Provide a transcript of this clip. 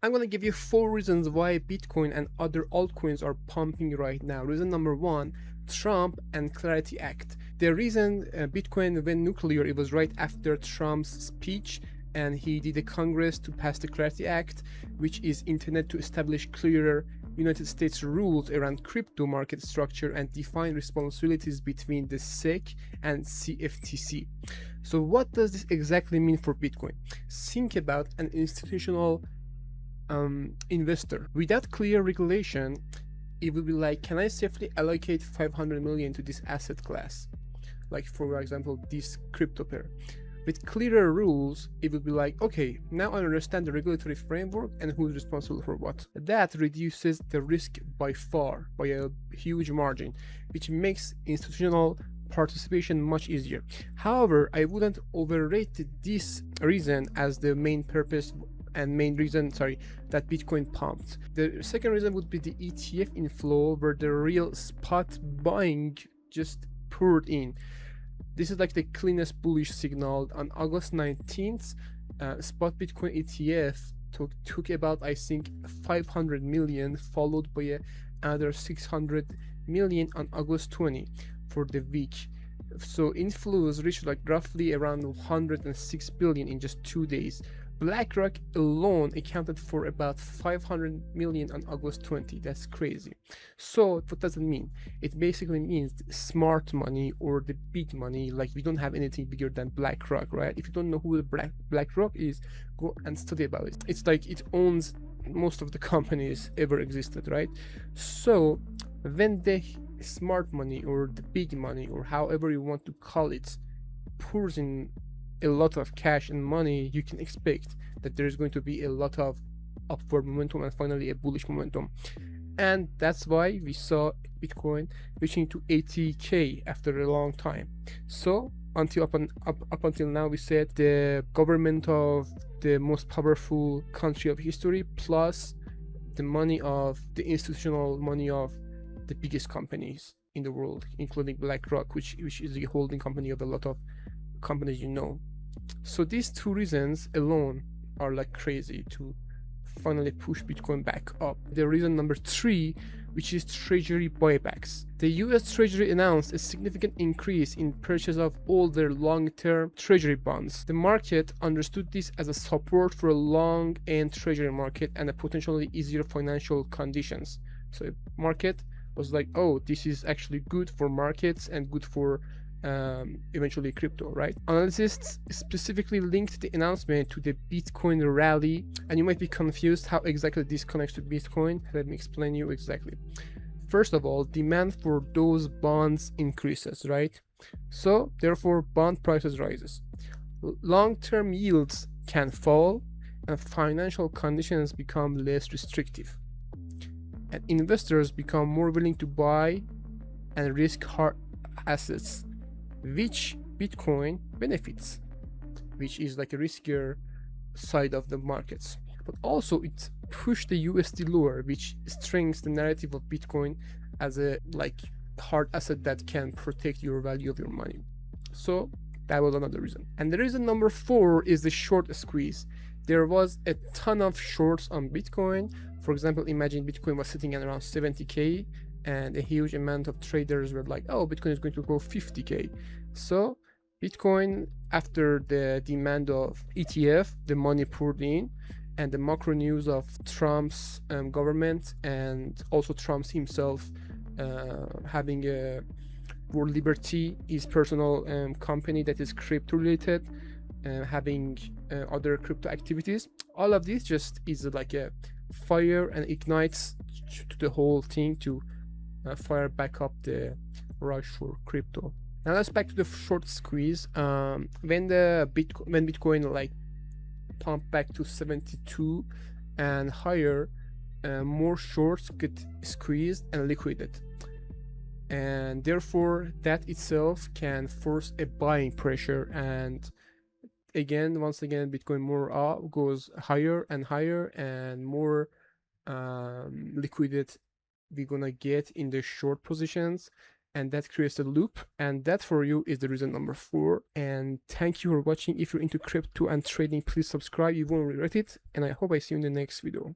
I'm going to give you 4 reasons why Bitcoin and other altcoins are pumping right now. Reason number 1, Trump and Clarity Act. The reason Bitcoin went nuclear, it was right after Trump's speech, and he did a Congress to pass the Clarity Act, which is intended to establish clearer United States rules around crypto market structure and define responsibilities between the SEC and CFTC. So what does this exactly mean for Bitcoin? Think about an institutional investor. Without clear regulation, it would be like, can I safely allocate 500 million to this asset class? Like, for example, this crypto pair. With clearer rules, it would be like, okay, now I understand the regulatory framework and who's responsible for what. That reduces the risk by far, by a huge margin, which makes institutional participation much easier. However, I wouldn't overrate this reason as the main purpose and main reason, that Bitcoin pumped. The second reason would be the ETF inflow, where the real spot buying just poured in. This is like the cleanest bullish signal. On August 19th, spot Bitcoin ETF took about, I think, 500 million, followed by another 600 million on August 20 for the week. So inflows reached like roughly around 106 billion in just 2 days. BlackRock alone accounted for about 500 million on August 20. That's crazy. So what does it mean? It basically means smart money or the big money. Like, we don't have anything bigger than BlackRock, right? If you don't know who the BlackRock is, go and study about it. It's like it owns most of the companies ever existed, right? So when the smart money or the big money, or however you want to call it, pours in a lot of cash and money, you can expect that there is going to be a lot of upward momentum and finally a bullish momentum. And that's why we saw Bitcoin reaching to 80k after a long time. So up until now, we said the government of the most powerful country of history, plus the money of the institutional money of the biggest companies in the world, including BlackRock, which is the holding company of a lot of companies you know. So these 2 reasons alone are like crazy to finally push Bitcoin back up. The reason number 3, which is treasury buybacks. The US Treasury announced a significant increase in purchase of all their long-term treasury bonds. The market understood this as a support for a long-end treasury market and a potentially easier financial conditions. So the market was like, oh, this is actually good for markets and good for eventually crypto, right? Analysts specifically linked the announcement to the Bitcoin rally, and you might be confused how exactly this connects to Bitcoin. Let me explain you exactly. First of all, demand for those bonds increases, right? So therefore bond prices rises. Long-term yields can fall and financial conditions become less restrictive, and investors become more willing to buy and risk hard assets, which Bitcoin benefits, which is like a riskier side of the markets. But also it pushed the USD lower, which strengthens the narrative of Bitcoin as a like hard asset that can protect your value of your money. So that was another reason. And the reason number 4 is the short squeeze. There was a ton of shorts on Bitcoin. For example, imagine Bitcoin was sitting at around 70k, and a huge amount of traders were like, oh, Bitcoin is going to go 50k. So Bitcoin, after the demand of ETF, the money poured in, and the macro news of Trump's government, and also Trump's himself having a World Liberty, his personal company that is crypto related, having other crypto activities. All of this just is like a fire and ignites to the whole thing to fire back up the rush for crypto. Now let's back to the short squeeze. When Bitcoin like pumped back to 72 and higher, more shorts get squeezed and liquidated, and therefore that itself can force a buying pressure. And once again, Bitcoin more goes higher and higher, and more liquidate we're gonna get in the short positions, and that creates a loop, and that for you is the reason number 4. And thank you for watching. If you're into crypto and trading, please subscribe, you won't regret it, and I hope I see you in the next video.